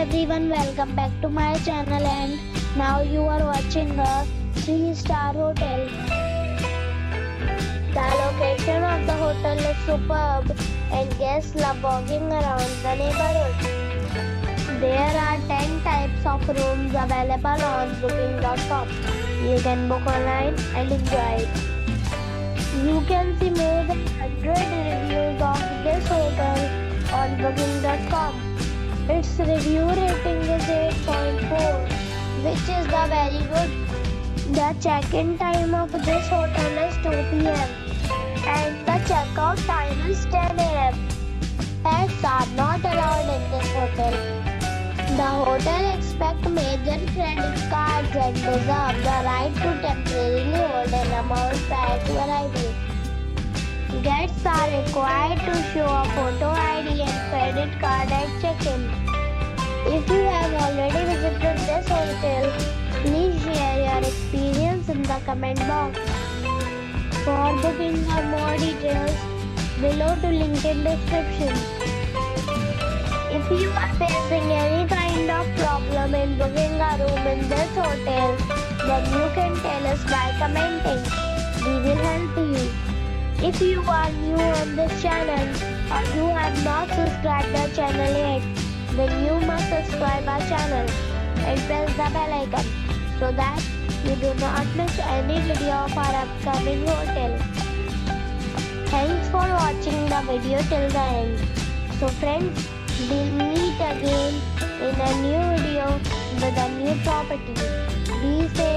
everyone, welcome back to my channel, and now you are watching a 3-star hotel. The location of the hotel is superb and guests love walking around the neighborhood. There are 10 types of rooms available on booking.com. You can book online and enjoy it. You can see more than 100 reviews of this hotel on booking.com. Its review rating is 8.4, which is the very good. The check-in time of this hotel is 2 p.m. and the check-out time is 10 a.m. Pets are not allowed in this hotel. The hotel expects major credit cards and reserves the right to temporarily hold an amount prior to arrival. Guests are required to show a photo ID and credit card at check-in. If you have already visited this hotel, please share your experience in the comment box. For booking or more details, below to link in description. If you are facing any kind of problem in booking a room in this hotel, then you can tell us by commenting. We will help you. If you are new on this channel or you have not subscribed the channel yet, then you must subscribe our channel and press the bell icon so that you do not miss any video of our upcoming hotel. Thanks for watching the video till the end. So friends, we'll meet again in a new video with a new property. Be safe.